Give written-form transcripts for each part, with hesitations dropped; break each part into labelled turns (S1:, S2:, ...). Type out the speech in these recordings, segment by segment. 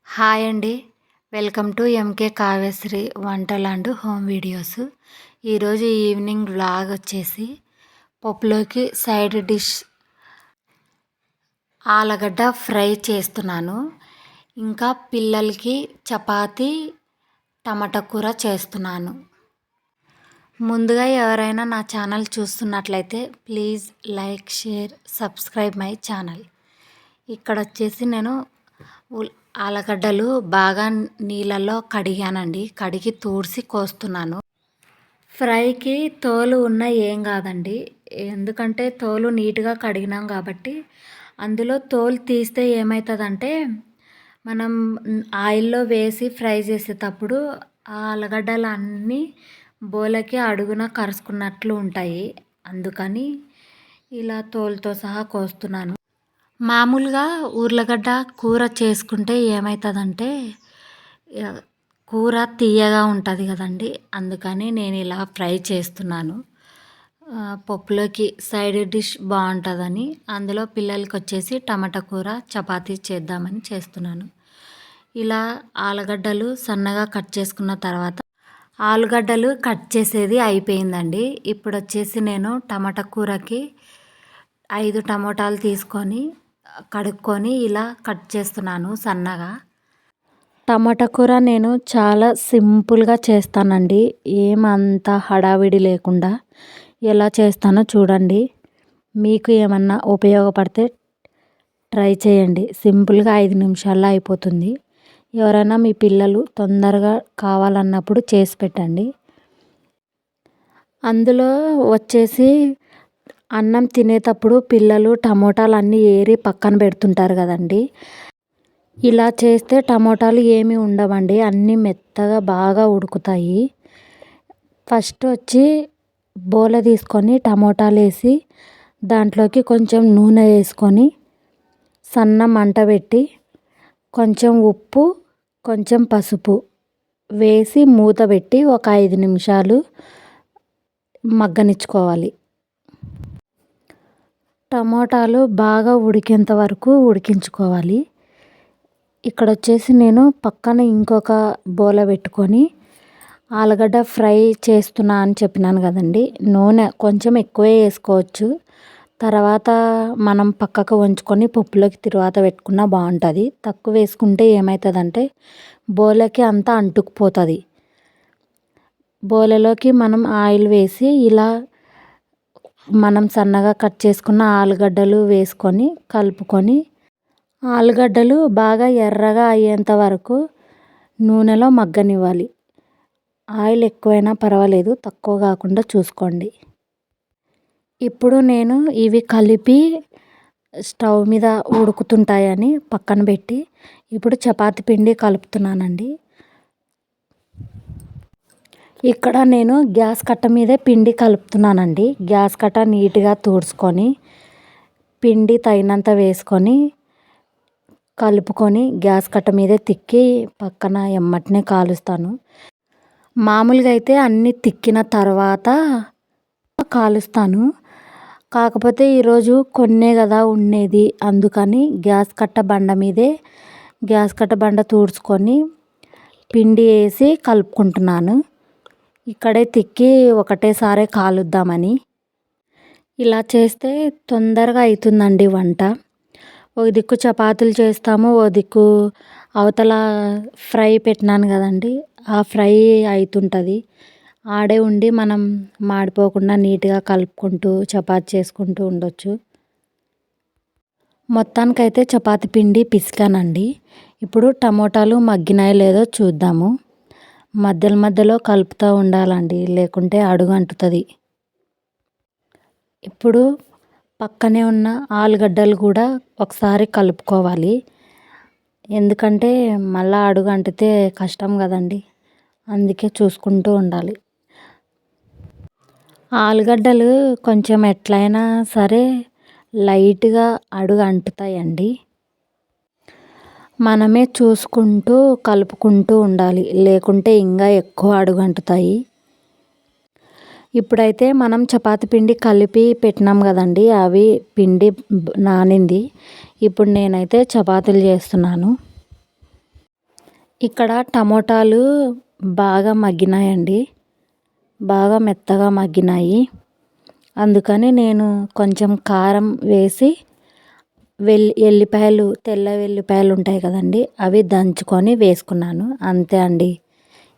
S1: Hi అండి. Welcome to MK Kavyasri వంటలు and home videos. ఈరోజు ఈవినింగ్ వ్లాగ్ వచ్చేసి పప్పులోకి సైడ్ డిష్ ఆలుగడ్డ ఫ్రై చేస్తున్నాను. ఇంకా పిల్లలకి చపాతీ టమాటా కూర చేస్తున్నాను. ముందుగా ఎవరైనా నా ఛానల్ చూస్తున్నట్లయితే please like, share, subscribe my channel. ఇక్కడ వచ్చేసి నేను ఆలుగడ్డలు బాగా నీళ్ళలో కడిగానండి. కడిగి తూడ్చి కోస్తున్నాను. ఫ్రైకి తోలు ఉన్న ఏం కాదండి, ఎందుకంటే తోలు నీట్గా కడిగినాం కాబట్టి. అందులో తోలు తీస్తే ఏమవుతుందంటే మనం ఆయిల్లో వేసి ఫ్రై చేసేటప్పుడు ఆ ఆలుగడ్డలు అన్నీ బోలకి అడుగున కరుచుకున్నట్లు ఉంటాయి. అందుకని ఇలా తోలుతో సహా కోస్తున్నాను. మామూలుగా ఉర్లగడ్డ కూర చేసుకుంటే ఏమవుతుందంటే కూర తీయగా ఉంటుంది కదండి. అందుకని నేను ఇలా ఫ్రై చేస్తున్నాను. పప్పులోకి సైడ్ డిష్ బాగుంటుందని అందులో పిల్లలకి వచ్చేసి టమాటా కూర చపాతీ చేద్దామని చేస్తున్నాను. ఇలా ఆలుగడ్డలు సన్నగా కట్ చేసుకున్న తర్వాత ఆలుగడ్డలు కట్ చేసేది అయిపోయిందండి. ఇప్పుడు వచ్చేసి నేను టమాటా కూరకి 5 టమోటాలు తీసుకొని కడుక్కొని ఇలా కట్ చేస్తున్నాను సన్నగా. టమాటా కూర నేను చాలా సింపుల్గా చేస్తానండి, ఏమంత హడావిడి లేకుండా. ఎలా చేస్తానో చూడండి. మీకు ఏమన్నా ఉపయోగపడితే ట్రై చేయండి. సింపుల్గా 5 నిమిషాల్లో అయిపోతుంది. ఎవరైనా మీ పిల్లలు తొందరగా కావాలన్నప్పుడు చేసి పెట్టండి. అందులో వచ్చేసి అన్నం తినేటప్పుడు పిల్లలు టమోటాలు అన్నీ ఏరి పక్కన పెడుతుంటారు కదండి. ఇలా చేస్తే టమోటాలు ఏమీ ఉండవండి, అన్నీ మెత్తగా బాగా ఉడుకుతాయి. ఫస్ట్ వచ్చి బోల తీసుకొని టమోటాలు వేసి దాంట్లోకి కొంచెం నూనె వేసుకొని సన్న మంట పెట్టి కొంచెం ఉప్పు, కొంచెం పసుపు వేసి మూత పెట్టి ఒక 5 నిమిషాలు మగ్గనిచ్చుకోవాలి. టమోటాలు బాగా ఉడికేంత వరకు ఉడికించుకోవాలి. ఇక్కడ వచ్చేసి నేను పక్కన ఇంకొక బోల పెట్టుకొని ఆలుగడ్డ ఫ్రై చేస్తున్నా అని చెప్పినాను కదండి. నూనె కొంచెం ఎక్కువే వేసుకోవచ్చు. తర్వాత మనం పక్కకు ఉంచుకొని పప్పులోకి తిరువాత పెట్టుకున్నా బాగుంటుంది. తక్కువ వేసుకుంటే ఏమవుతుందంటే బోలకి అంతా అంటుకుపోతుంది. బోలలోకి మనం ఆయిల్ వేసి ఇలా మనం సన్నగా కట్ చేసుకున్న ఆలుగడ్డలు వేసుకొని కలుపుకొని ఆలుగడ్డలు బాగా ఎర్రగా అయ్యేంత వరకు నూనెలో మగ్గనివ్వాలి. ఆయిల్ ఎక్కువైనా పర్వాలేదు, తక్కువ కాకుండా చూసుకోండి. ఇప్పుడు నేను ఇవి కలిపి స్టవ్ మీద ఉడుకుతుంటాయని పక్కన పెట్టి ఇప్పుడు చపాతీ పిండి కలుపుతున్నానండి. ఇక్కడ నేను గ్యాస్ కట్ట మీదే పిండి కలుపుతున్నానండి. గ్యాస్ కట్ట నీట్గా తుడుచుకొని పిండి తగినంత వేసుకొని కలుపుకొని గ్యాస్ కట్ట మీదే తిక్కి పక్కన ఎమ్మటనే కాలుస్తాను. మామూలుగా అయితే అన్నీ తిక్కిన తర్వాత కాలుస్తాను. కాకపోతే ఈరోజు కొన్నే కదా ఉండేది, అందుకని గ్యాస్ కట్ట బండ తుడుచుకొని పిండి వేసి కలుపుకుంటున్నాను. ఇక్కడే తిక్కి ఒకటేసారి కాలుద్దామని. ఇలా చేస్తే తొందరగా అవుతుందండి వంట. ఒక దిక్కు చపాతీలు చేస్తాము, ఓ దిక్కు అవతల ఫ్రై పెట్టినాను కదండి, ఆ ఫ్రై అవుతుంటుంది. ఆడే ఉండి మనం మాడిపోకుండా నీట్గా కలుపుకుంటూ చపాతీ చేసుకుంటూ ఉండొచ్చు. మొత్తానికైతే చపాతీ పిండి పిసికానండి. ఇప్పుడు టమోటాలు మగ్గినాయో లేదో చూద్దాము. మధ్యలో కలుపుతూ ఉండాలండి, లేకుంటే అడుగు అంటుతుంది. ఇప్పుడు పక్కనే ఉన్న ఆలుగడ్డలు కూడా ఒకసారి కలుపుకోవాలి, ఎందుకంటే మళ్ళీ అడుగు అంటితే కష్టం కదండి. అందుకే చూసుకుంటూ ఉండాలి. ఆలుగడ్డలు కొంచెం ఎట్లయినా సరే లైట్గా అడుగు అంటుతాయండి. మనమే చూసుకుంటూ కలుపుకుంటూ ఉండాలి, లేకుంటే ఇంకా ఎక్కువ అడుగు అంటుతాయి. ఇప్పుడైతే మనం చపాతీ పిండి కలిపి పెట్టినాం కదండి, అవి పిండి నానింది. ఇప్పుడు నేనైతే చపాతీలు చేస్తున్నాను. ఇక్కడ టమోటాలు బాగా మగ్గినాయండి, బాగా మెత్తగా మగ్గినాయి. అందుకని నేను కొంచెం కారం వేసి ఎల్లిపాయలు, తెల్ల వెల్లిపాయలు ఉంటాయి కదండి, అవి దంచుకొని వేసుకున్నాను. అంతే అండి,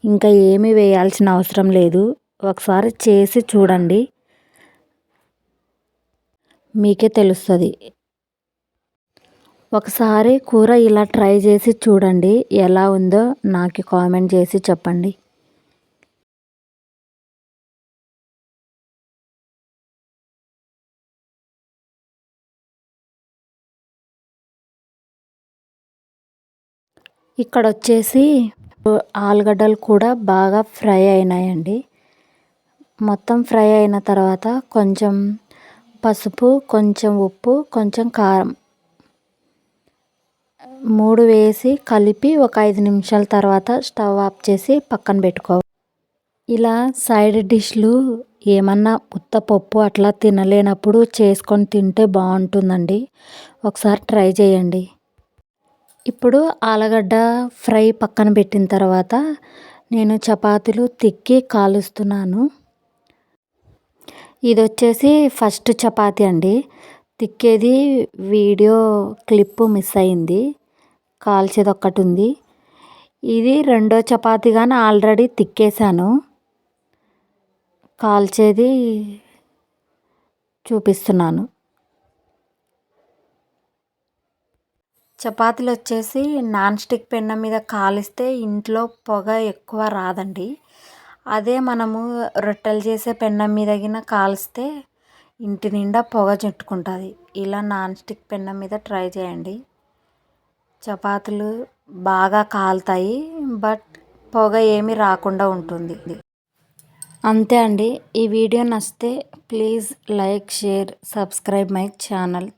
S1: ఇంకా ఏమీ వేయాల్సిన అవసరం లేదు. ఒకసారి చేసి చూడండి, మీకే తెలుస్తుంది. ఒకసారి కూర ఇలా ట్రై చేసి చూడండి, ఎలా ఉందో నాకు కామెంట్ చేసి చెప్పండి. ఇక్కడ వచ్చేసి ఆలుగడ్డలు కూడా బాగా ఫ్రై అయినాయండి. మొత్తం ఫ్రై అయిన తర్వాత కొంచెం పసుపు, కొంచెం ఉప్పు, కొంచెం కారం 3 వేసి కలిపి ఒక 5 నిమిషాల తర్వాత స్టవ్ ఆఫ్ చేసి పక్కన పెట్టుకోవాలి. ఇలా సైడ్ డిష్లు ఏమన్నా ఉత్తపప్పు అట్లా తినలేనప్పుడు చేసుకొని తింటే బాగుంటుందండి. ఒకసారి ట్రై చేయండి. ఇప్పుడు ఆలుగడ్డ ఫ్రై పక్కన పెట్టిన తర్వాత నేను చపాతీలు తిక్కి కాలుస్తున్నాను. ఇది వచ్చేసి ఫస్ట్ చపాతీ అండి, తిక్కేది వీడియో క్లిప్ మిస్ అయింది, కాల్చేది ఒక్కటి ఉంది. ఇది రెండో చపాతీ కానీ ఆల్రెడీ తిక్కేసాను, కాల్చేది చూపిస్తున్నాను. చపాతీలు వచ్చేసి నాన్ స్టిక్ పెనం మీద కాలిస్తే ఇంట్లో పొగ ఎక్కువ రాదండి. అదే మనము రొట్టెలు చేసే పెనం మీద కాల్స్తే ఇంటి నిండా పొగ చుట్టుకుంటుంది. ఇలా నాన్ స్టిక్ పెనం మీద ట్రై చేయండి, చపాతీలు బాగా కాలుతాయి, బట్ పొగ ఏమీ రాకుండా ఉంటుంది. అంతే అండి. ఈ వీడియో నచ్చితే please like, share, subscribe my channel.